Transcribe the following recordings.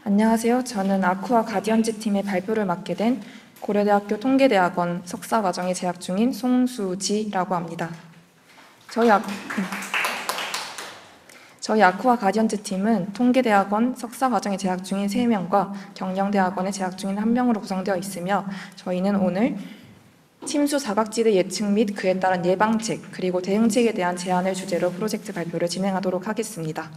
안녕하세요. 저는 아쿠아 가디언즈 팀의 발표를 맡게 된 고려대학교 통계대학원 석사과정에 재학 중인 송수지라고 합니다. 저희 아쿠아 가디언즈 팀은 통계대학원 석사과정에 재학 중인 3명과 경영대학원에 재학 중인 1명으로 구성되어 있으며 저희는 오늘 침수 사각지대 예측 및 그에 따른 예방책 그리고 대응책에 대한 제안을 주제로 프로젝트 발표를 진행하도록 하겠습니다.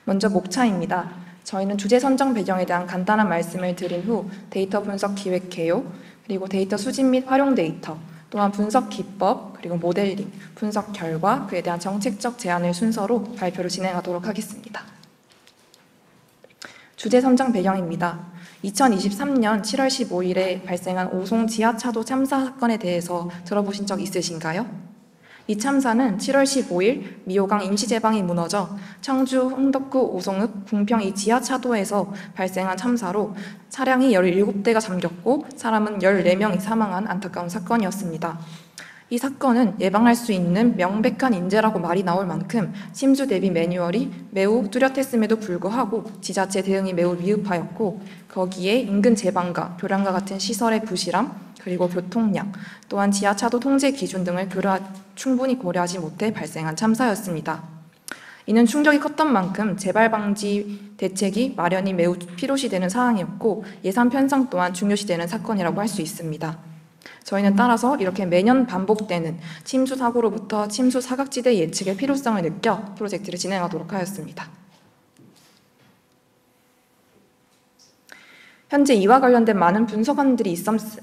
먼저 목차입니다. 저희는 주제 선정 배경에 대한 간단한 말씀을 드린 후 데이터 분석 기획 개요, 그리고 데이터 수집 및 활용 데이터, 또한 분석 기법, 그리고 모델링, 분석 결과, 그에 대한 정책적 제안을 순서로 발표를 진행하도록 하겠습니다. 주제 선정 배경입니다. 2023년 7월 15일에 발생한 오송 지하차도 참사 사건에 대해서 들어보신 적 있으신가요? 이 참사는 7월 15일 미호강 임시제방이 무너져 청주 흥덕구 오송읍 궁평 이 지하차도에서 발생한 참사로 차량이 17대가 잠겼고 사람은 14명이 사망한 안타까운 사건이었습니다. 이 사건은 예방할 수 있는 명백한 인재라고 말이 나올 만큼 침수 대비 매뉴얼이 매우 뚜렷했음에도 불구하고 지자체 대응이 매우 미흡하였고 거기에 인근 제방과 교량과 같은 시설의 부실함, 그리고 교통량, 또한 지하차도 통제 기준 등을 충분히 고려하지 못해 발생한 참사였습니다. 이는 충격이 컸던 만큼 재발 방지 대책이 마련이 매우 필요시되는 사항이었고 예산 편성 또한 중요시되는 사건이라고 할 수 있습니다. 저희는 따라서 이렇게 매년 반복되는 침수 사고로부터 침수 사각지대 예측의 필요성을 느껴 프로젝트를 진행하도록 하였습니다. 현재 이와 관련된 많은 분석안들이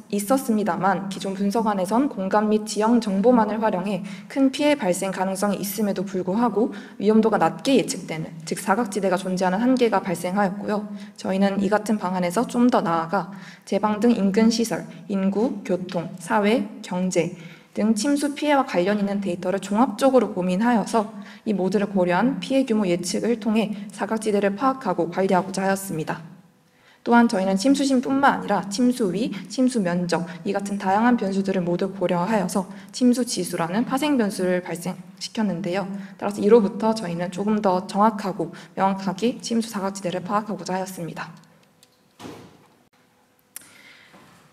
있었습니다만 기존 분석안에선 공간 및 지형 정보만을 활용해 큰 피해 발생 가능성이 있음에도 불구하고 위험도가 낮게 예측되는, 즉 사각지대가 존재하는 한계가 발생하였고요. 저희는 이 같은 방안에서 좀 더 나아가 제방 등 인근 시설, 인구, 교통, 사회, 경제 등 침수 피해와 관련 있는 데이터를 종합적으로 고민하여서 이 모두를 고려한 피해 규모 예측을 통해 사각지대를 파악하고 관리하고자 하였습니다. 또한 저희는 침수심뿐만 아니라 침수 위, 침수 면적 이 같은 다양한 변수들을 모두 고려하여서 침수 지수라는 파생 변수를 발생시켰는데요. 따라서 이로부터 저희는 조금 더 정확하고 명확하게 침수 사각지대를 파악하고자 하였습니다.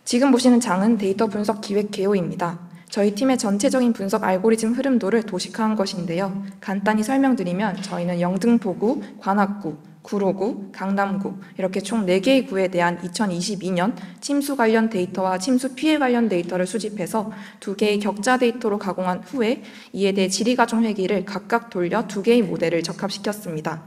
지금 보시는 장은 데이터 분석 기획 개요입니다. 저희 팀의 전체적인 분석 알고리즘 흐름도를 도식화한 것인데요. 간단히 설명드리면 저희는 영등포구, 관악구, 구로구, 강남구 이렇게 총 4개의 구에 대한 2022년 침수 관련 데이터와 침수 피해 관련 데이터를 수집해서 2개의 격자 데이터로 가공한 후에 이에 대해 지리가중 회귀를 각각 돌려 2개의 모델을 적합시켰습니다.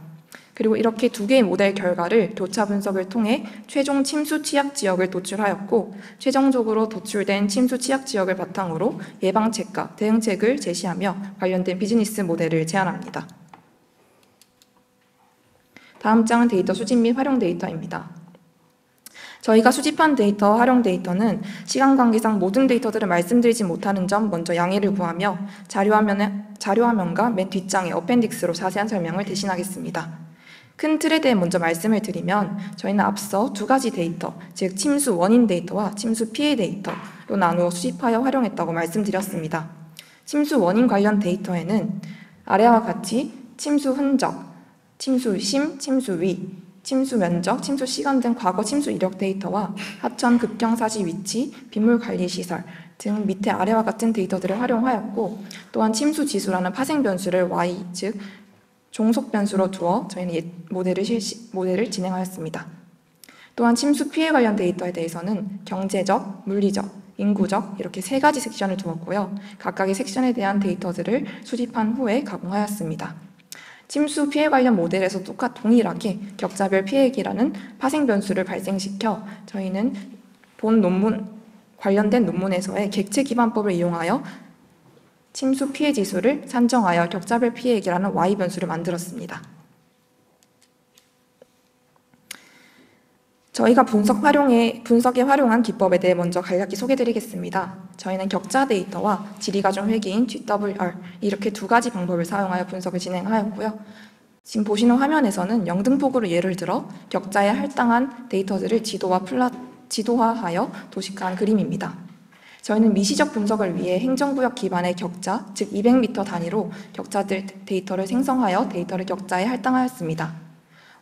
그리고 이렇게 2개의 모델 결과를 교차 분석을 통해 최종 침수 취약 지역을 도출하였고 최종적으로 도출된 침수 취약 지역을 바탕으로 예방책과 대응책을 제시하며 관련된 비즈니스 모델을 제안합니다. 다음 장은 데이터 수집 및 활용 데이터입니다. 저희가 수집한 데이터, 활용 데이터는 시간 관계상 모든 데이터들을 말씀드리지 못하는 점 먼저 양해를 구하며 자료화면과 맨 뒷장의 어펜딕스로 자세한 설명을 대신하겠습니다. 큰 틀에 대해 먼저 말씀을 드리면 저희는 앞서 2가지 데이터, 즉 침수 원인 데이터와 침수 피해 데이터로 나누어 수집하여 활용했다고 말씀드렸습니다. 침수 원인 관련 데이터에는 아래와 같이 침수 흔적, 침수 심, 침수 위, 침수 면적, 침수 시간 등 과거 침수 이력 데이터와 하천 급경사지 위치, 빗물 관리 시설 등 밑에 아래와 같은 데이터들을 활용하였고 또한 침수 지수라는 파생 변수를 y, 즉 종속 변수로 두어 저희는 모델을 진행하였습니다. 또한 침수 피해 관련 데이터에 대해서는 경제적, 물리적, 인구적 이렇게 3가지 섹션을 두었고요. 각각의 섹션에 대한 데이터들을 수집한 후에 가공하였습니다. 침수 피해 관련 모델에서 동일하게 격자별 피해액이라는 파생 변수를 발생시켜 저희는 관련된 논문에서의 객체 기반법을 이용하여 침수 피해 지수를 산정하여 격자별 피해액이라는 y 변수를 만들었습니다. 저희가 분석에 활용한 기법에 대해 먼저 간략히 소개드리겠습니다. 저희는 격자 데이터와 지리가중 회귀인 GWR 이렇게 2가지 방법을 사용하여 분석을 진행하였고요. 지금 보시는 화면에서는 영등포구를 예를 들어 격자에 할당한 데이터들을 지도화하여 도식화한 그림입니다. 저희는 미시적 분석을 위해 행정구역 기반의 격자, 즉 200m 단위로 격자 데이터를 생성하여 데이터를 격자에 할당하였습니다.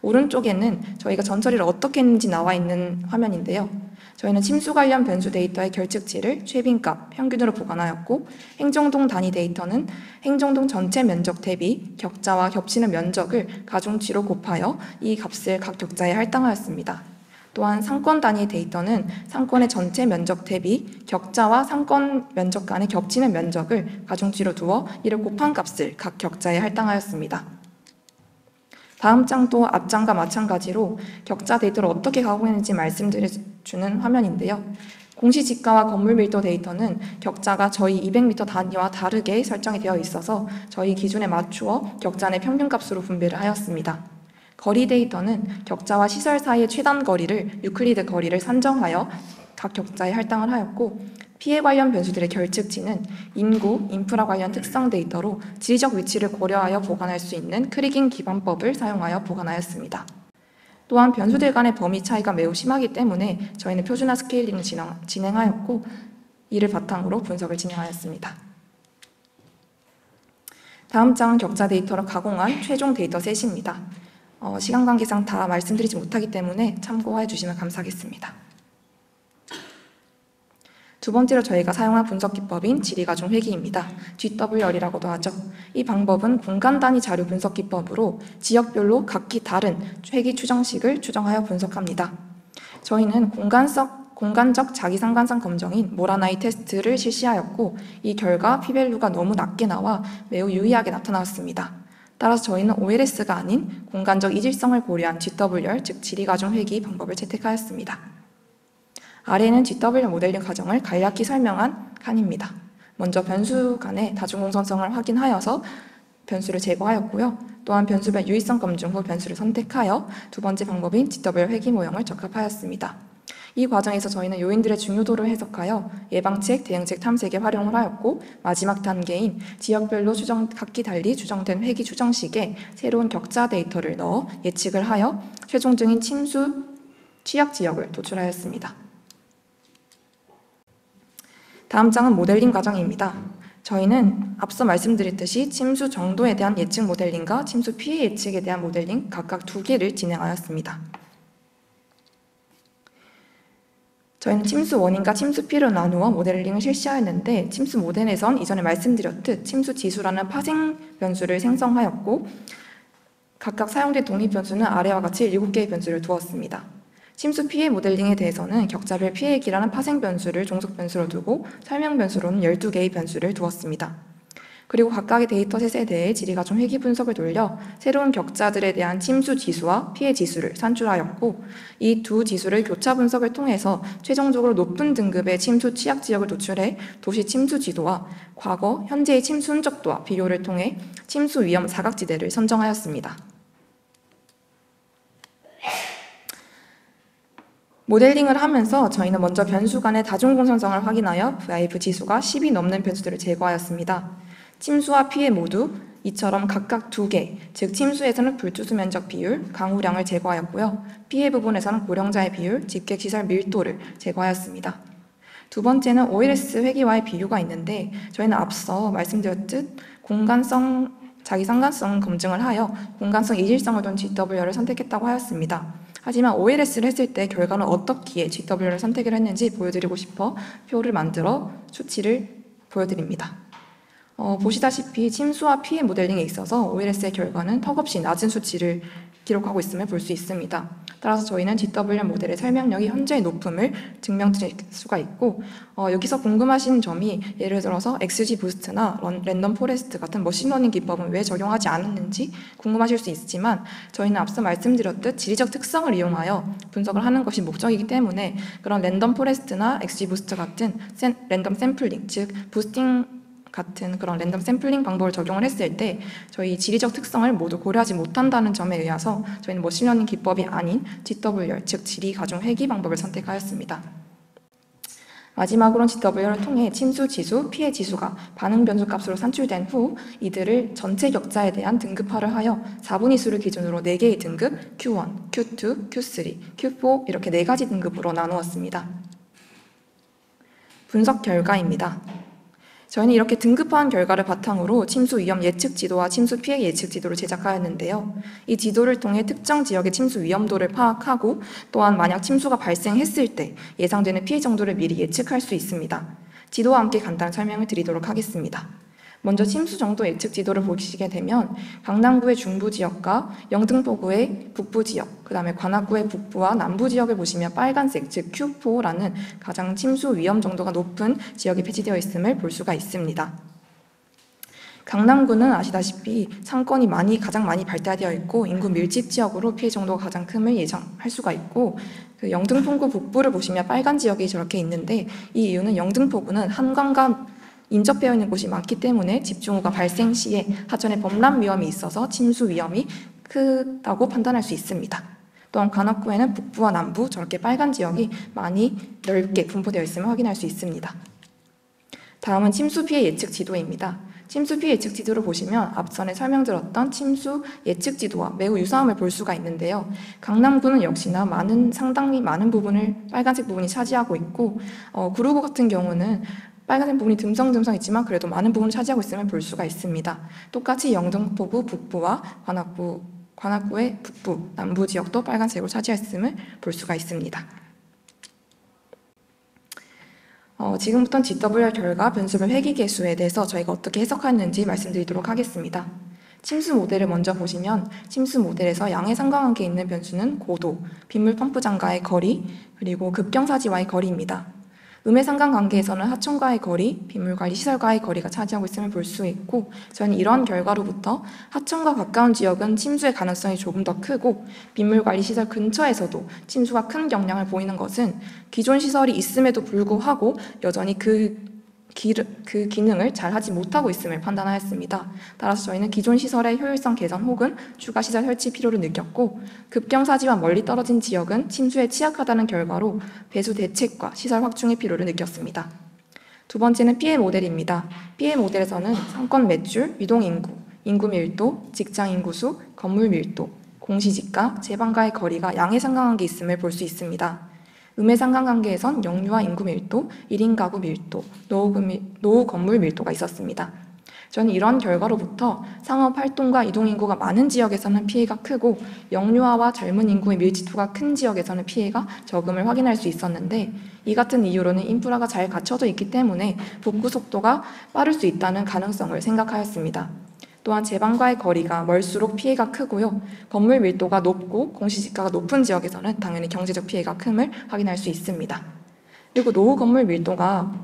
오른쪽에는 저희가 전처리를 어떻게 했는지 나와 있는 화면인데요. 저희는 침수 관련 변수 데이터의 결측치를 최빈값, 평균으로 보관하였고 행정동 단위 데이터는 행정동 전체 면적 대비 격자와 겹치는 면적을 가중치로 곱하여 이 값을 각 격자에 할당하였습니다. 또한 상권 단위 데이터는 상권의 전체 면적 대비 격자와 상권 면적 간의 겹치는 면적을 가중치로 두어 이를 곱한 값을 각 격자에 할당하였습니다. 다음 장도 앞장과 마찬가지로 격자 데이터를 어떻게 가공했는지 말씀드려주는 화면인데요. 공시지가와 건물 밀도 데이터는 격자가 저희 200m 단위와 다르게 설정이 되어 있어서 저희 기준에 맞추어 격자 내 평균값으로 분배를 하였습니다. 거리 데이터는 격자와 시설 사이의 최단 거리를 유클리드 거리를 산정하여 각 격자에 할당을 하였고 피해 관련 변수들의 결측치는 인구, 인프라 관련 특성 데이터로 지리적 위치를 고려하여 보관할 수 있는 크리깅 기반법을 사용하여 보관하였습니다. 또한 변수들 간의 범위 차이가 매우 심하기 때문에 저희는 표준화 스케일링을 진행하였고 이를 바탕으로 분석을 진행하였습니다. 다음 장은 격자 데이터를 가공한 최종 데이터 셋입니다. 시간 관계상 다 말씀드리지 못하기 때문에 참고해 주시면 감사하겠습니다. 두 번째로 저희가 사용한 분석 기법인 지리가중 회귀입니다. GWR이라고도 하죠. 이 방법은 공간 단위 자료 분석 기법으로 지역별로 각기 다른 회귀 추정식을 추정하여 분석합니다. 저희는 공간적 자기상관성 검정인 모라나이 테스트를 실시하였고 이 결과 p-밸류가 너무 낮게 나와 매우 유의하게 나타났습니다. 따라서 저희는 OLS가 아닌 공간적 이질성을 고려한 GWR, 즉 지리가중 회귀 방법을 채택하였습니다. 아래는 GWR 모델링 과정을 간략히 설명한 칸입니다. 먼저 변수 간의 다중공선성을 확인하여서 변수를 제거하였고요. 또한 변수별 유의성 검증 후 변수를 선택하여 두 번째 방법인 GWR 회귀 모형을 적합하였습니다. 이 과정에서 저희는 요인들의 중요도를 해석하여 예방책, 대응책 탐색에 활용을 하였고 마지막 단계인 지역별로 각기 달리 추정된 회귀 추정식에 새로운 격자 데이터를 넣어 예측을 하여 최종적인 침수 취약 지역을 도출하였습니다. 다음 장은 모델링 과정입니다. 저희는 앞서 말씀드렸듯이 침수 정도에 대한 예측 모델링과 침수 피해 예측에 대한 모델링 각각 2개를 진행하였습니다. 저희는 침수 원인과 침수 피해로 나누어 모델링을 실시하였는데 침수 모델에선 이전에 말씀드렸듯 침수 지수라는 파생 변수를 생성하였고 각각 사용된 독립 변수는 아래와 같이 7개의 변수를 두었습니다. 침수 피해 모델링에 대해서는 격자별 피해 기라는 파생 변수를 종속 변수로 두고 설명 변수로는 12개의 변수를 두었습니다. 그리고 각각의 데이터셋에 대해 지리가중 회귀 분석을 돌려 새로운 격자들에 대한 침수 지수와 피해 지수를 산출하였고 이 두 지수를 교차 분석을 통해서 최종적으로 높은 등급의 침수 취약 지역을 도출해 도시 침수 지도와 과거, 현재의 침수 흔적도와 비교를 통해 침수 위험 사각지대를 선정하였습니다. 모델링을 하면서 저희는 먼저 변수 간의 다중공선성을 확인하여 VIF 지수가 10이 넘는 변수들을 제거하였습니다. 침수와 피해 모두 이처럼 각각 2개, 즉 침수에서는 불투수 면적 비율, 강우량을 제거하였고요. 피해 부분에서는 고령자의 비율, 집객시설 밀도를 제거하였습니다. 두 번째는 OLS 회귀와의 비교가 있는데 저희는 앞서 말씀드렸듯 공간성, 자기상관성 검증을 하여 공간성 이질성을 둔 GWR을 선택했다고 하였습니다. 하지만 OLS를 했을 때 결과는 어떻기에 GWR을 선택을 했는지 보여드리고 싶어 표를 만들어 수치를 보여드립니다. 보시다시피 침수와 피해 모델링에 있어서 OLS의 결과는 턱없이 낮은 수치를 기록하고 있음을 볼 수 있습니다. 따라서 저희는 GWR 모델의 설명력이 현저히 높음을 증명드릴 수가 있고 여기서 궁금하신 점이 예를 들어서 XG 부스트나 랜덤 포레스트 같은 머신러닝 기법은 왜 적용하지 않았는지 궁금하실 수 있지만 저희는 앞서 말씀드렸듯 지리적 특성을 이용하여 분석을 하는 것이 목적이기 때문에 그런 랜덤 포레스트나 XG 부스트 같은 랜덤 샘플링, 즉 부스팅 같은 그런 랜덤 샘플링 방법을 적용을 했을 때 저희 지리적 특성을 모두 고려하지 못한다는 점에 의해서 저희는 머신러닝 기법이 아닌 GWR, 즉 지리 가중 회귀 방법을 선택하였습니다. 마지막으로는 GWR을 통해 침수 지수, 피해 지수가 반응 변수 값으로 산출된 후 이들을 전체 격자에 대한 등급화를 하여 4분위 수를 기준으로 4개의 등급 Q1, Q2, Q3, Q4 이렇게 4가지 등급으로 나누었습니다. 분석 결과입니다. 저희는 이렇게 등급화한 결과를 바탕으로 침수 위험 예측 지도와 침수 피해 예측 지도를 제작하였는데요. 이 지도를 통해 특정 지역의 침수 위험도를 파악하고 또한 만약 침수가 발생했을 때 예상되는 피해 정도를 미리 예측할 수 있습니다. 지도와 함께 간단한 설명을 드리도록 하겠습니다. 먼저 침수 정도 예측 지도를 보시게 되면 강남구의 중부 지역과 영등포구의 북부 지역, 그 다음에 관악구의 북부와 남부 지역을 보시면 빨간색, 즉 Q4라는 가장 침수 위험 정도가 높은 지역이 배치되어 있음을 볼 수가 있습니다. 강남구는 아시다시피 상권이 가장 많이 발달되어 있고 인구 밀집 지역으로 피해 정도가 가장 큼을 예상할 수가 있고, 그 영등포구 북부를 보시면 빨간 지역이 저렇게 있는데, 이 이유는 영등포구는 한강과 인접되어 있는 곳이 많기 때문에 집중호우가 발생 시에 하천에 범람 위험이 있어서 침수 위험이 크다고 판단할 수 있습니다. 또한 관악구에는 북부와 남부 저렇게 빨간 지역이 많이 넓게 분포되어 있음을 확인할 수 있습니다. 다음은 침수 피해 예측 지도입니다. 침수 피해 예측 지도를 보시면 앞전에 설명드렸던 침수 예측 지도와 매우 유사함을 볼 수가 있는데요. 강남구는 역시나 상당히 많은 부분을 빨간색 부분이 차지하고 있고, 구로구 같은 경우는 빨간색 부분이 듬성듬성 있지만 그래도 많은 부분을 차지하고 있음을 볼 수가 있습니다. 똑같이 영등포구 북부와 관악구의 북부, 남부 지역도 빨간색으로 차지했음을 볼 수가 있습니다. 지금부터는 GWR 결과 변수별 회귀계수에 대해서 저희가 어떻게 해석하는지 말씀드리도록 하겠습니다. 침수 모델을 먼저 보시면 침수 모델에서 양의 상관관계에 있는 변수는 고도, 빗물 펌프 장과의 거리, 그리고 급경사지와의 거리입니다. 음의 상관관계에서는 하천과의 거리, 빗물관리 시설과의 거리가 차지하고 있음을 볼 수 있고, 저는 이런 결과로부터 하천과 가까운 지역은 침수의 가능성이 조금 더 크고 빗물관리 시설 근처에서도 침수가 큰 경향을 보이는 것은 기존 시설이 있음에도 불구하고 여전히 그 기능을 잘 하지 못하고 있음을 판단하였습니다. 따라서 저희는 기존 시설의 효율성 개선 혹은 추가 시설 설치 필요를 느꼈고, 급경사지와 멀리 떨어진 지역은 침수에 취약하다는 결과로 배수 대책과 시설 확충의 필요를 느꼈습니다. 두 번째는 피해 모델입니다. 피해 모델에서는 상권 매출, 유동인구, 인구 밀도, 직장 인구수, 건물 밀도, 공시지가, 제방과의 거리가 양의 상관관계에 있음을 볼 수 있습니다. 음의 상관관계에선 영유아 인구 밀도, 1인 가구 밀도, 노후 건물 밀도가 있었습니다. 저는 이런 결과로부터 상업 활동과 이동인구가 많은 지역에서는 피해가 크고 영유아와 젊은 인구의 밀집도가 큰 지역에서는 피해가 적음을 확인할 수 있었는데, 이 같은 이유로는 인프라가 잘 갖춰져 있기 때문에 복구 속도가 빠를 수 있다는 가능성을 생각하였습니다. 또한 제방과의 거리가 멀수록 피해가 크고요. 건물 밀도가 높고 공시지가가 높은 지역에서는 당연히 경제적 피해가 큼을 확인할 수 있습니다. 그리고 노후 건물 밀도가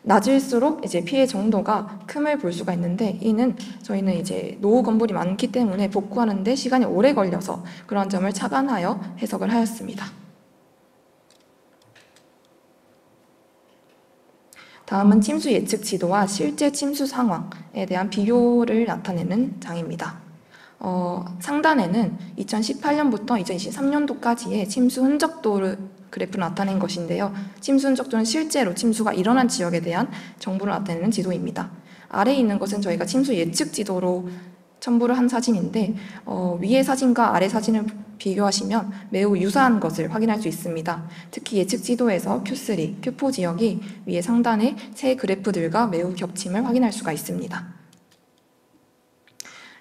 낮을수록 피해 정도가 큼을 볼 수가 있는데, 이는 저희는 노후 건물이 많기 때문에 복구하는데 시간이 오래 걸려서 그런 점을 착안하여 해석을 하였습니다. 다음은 침수 예측 지도와 실제 침수 상황에 대한 비교를 나타내는 장입니다. 상단에는 2018년부터 2023년도까지의 침수 흔적도를 그래프를 나타낸 것인데요. 침수 흔적도는 실제로 침수가 일어난 지역에 대한 정보를 나타내는 지도입니다. 아래에 있는 것은 저희가 침수 예측 지도로 첨부를 한 사진인데, 위의 사진과 아래 사진을 비교하시면 매우 유사한 것을 확인할 수 있습니다. 특히 예측 지도에서 Q3, Q4 지역이 위의 상단의 세 그래프들과 매우 겹침을 확인할 수가 있습니다.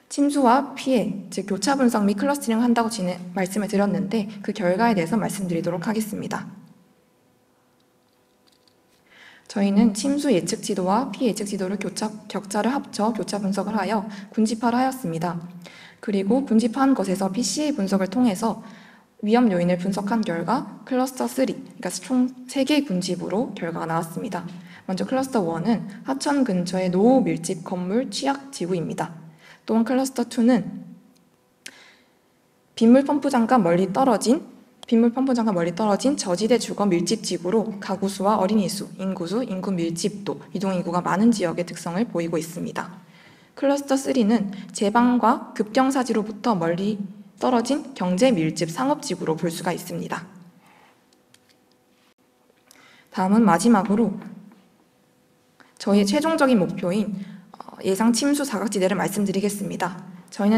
침수와 피해, 즉 교차 분석 및 클러스터링을 한다고 말씀을 드렸는데, 그 결과에 대해서 말씀드리도록 하겠습니다. 저희는 침수 예측 지도와 피해 예측 지도를 격차를 합쳐 교차 분석을 하여 군집화를 하였습니다. 그리고 군집화한 것에서 PCA 분석을 통해서 위험 요인을 분석한 결과 클러스터 3, 그러니까 총 3개의 군집으로 결과가 나왔습니다. 먼저 클러스터 1은 하천 근처의 노후 밀집 건물 취약 지구입니다. 또한 클러스터 2는 빗물 펌프 장과 멀리 떨어진 저지대 주거 밀집 지구로 가구 수와 어린이 수, 인구수, 인구 밀집도, 이동인구가 많은 지역의 특성을 보이고 있습니다. 클러스터 3는 제방과 급경사지로부터 멀리 떨어진 경제 밀집 상업지구로 볼 수가 있습니다. 다음은 마지막으로 저희의 최종적인 목표인 예상 침수 사각지대를 말씀드리겠습니다.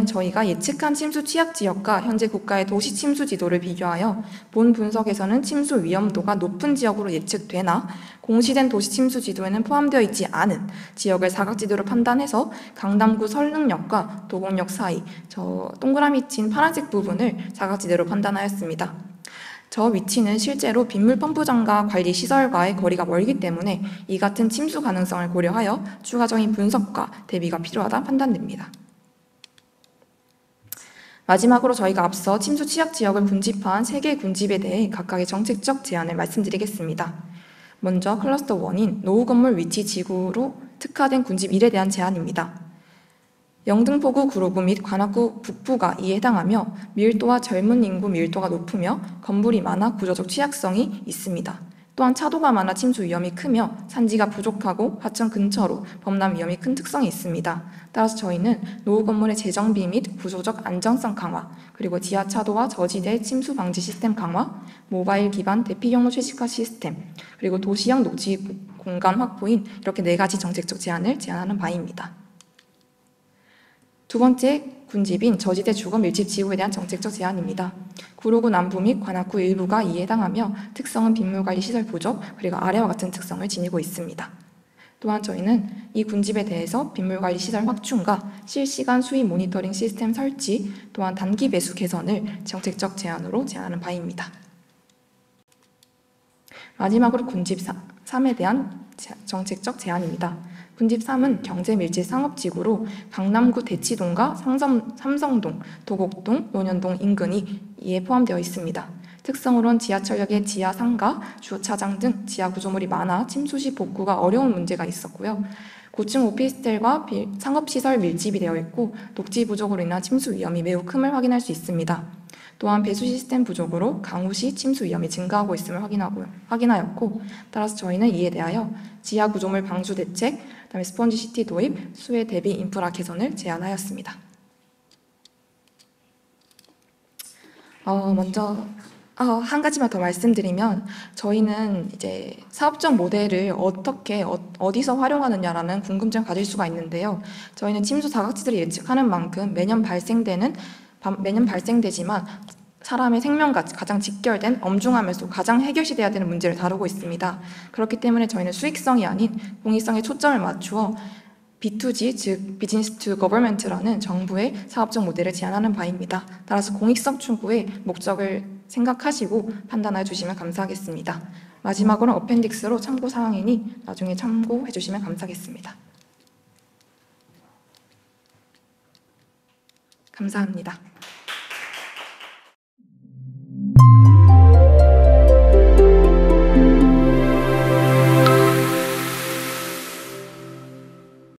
저희가 예측한 침수 취약 지역과 현재 국가의 도시 침수 지도를 비교하여 본 분석에서는 침수 위험도가 높은 지역으로 예측되나 공시된 도시 침수 지도에는 포함되어 있지 않은 지역을 사각지대로 판단해서 강남구 설릉역과 도곡역 사이 저 동그라미 친 파란색 부분을 사각지대로 판단하였습니다. 저 위치는 실제로 빗물 펌프장과 관리 시설과의 거리가 멀기 때문에 이 같은 침수 가능성을 고려하여 추가적인 분석과 대비가 필요하다 판단됩니다. 마지막으로 저희가 앞서 침수 취약 지역을 군집한 3개의 군집에 대해 각각의 정책적 제안을 말씀드리겠습니다. 먼저 클러스터 1인 노후 건물 위치 지구로 특화된 군집 1에 대한 제안입니다. 영등포구 구로구 및 관악구 북부가 이에 해당하며 밀도와 젊은 인구 밀도가 높으며 건물이 많아 구조적 취약성이 있습니다. 또한 차도가 많아 침수 위험이 크며 산지가 부족하고 하천 근처로 범람 위험이 큰 특성이 있습니다. 따라서 저희는 노후 건물의 재정비 및 구조적 안정성 강화, 그리고 지하 차도와 저지대 침수 방지 시스템 강화, 모바일 기반 대피경로 최적화 시스템, 그리고 도시형 녹지 공간 확보인 이렇게 4가지 정책적 제안을 제안하는 바입니다. 두 번째 군집인 저지대 주거 밀집 지구에 대한 정책적 제안입니다. 구로구 남부 및 관악구 일부가 이에 해당하며 특성은 빗물관리 시설 부족, 그리고 아래와 같은 특성을 지니고 있습니다. 또한 저희는 이 군집에 대해서 빗물관리 시설 확충과 실시간 수위 모니터링 시스템 설치, 또한 단기 배수 개선을 정책적 제안으로 제안하는 바입니다. 마지막으로 군집 3에 대한 정책적 제안입니다. 군집 3은 경제밀집 상업지구로 강남구 대치동과 삼성동, 도곡동, 논현동 인근이 이에 포함되어 있습니다. 특성으론 지하철역의 지하 상가, 주차장 등 지하 구조물이 많아 침수 시 복구가 어려운 문제가 있었고요. 고층 오피스텔과 상업시설 밀집이 되어 있고 녹지 부족으로 인한 침수 위험이 매우 큼을 확인할 수 있습니다. 또한 배수 시스템 부족으로 강우 시 침수 위험이 증가하고 있음을 확인하였고, 따라서 저희는 이에 대하여 지하 구조물 방수 대책, 그다음에 스펀지 시티 도입, 수해 대비 인프라 개선을 제안하였습니다. 먼저 한 가지만 더 말씀드리면 저희는 이제 사업적 모델을 어디서 활용하느냐라는 궁금증을 가질 수가 있는데요. 저희는 침수 사각지대를 예측하는 만큼 매년 발생되지만 사람의 생명과 가장 직결된 엄중하면서 가장 해결시돼야 되는 문제를 다루고 있습니다. 그렇기 때문에 저희는 수익성이 아닌 공익성에 초점을 맞추어 B2G, 즉 비즈니스 투 거버먼트라는 정부의 사업적 모델을 제안하는 바입니다. 따라서 공익성 추구의 목적을 생각하시고 판단해 주시면 감사하겠습니다. 마지막으로 어펜딕스로 참고 사항이니 나중에 참고해 주시면 감사하겠습니다. 감사합니다.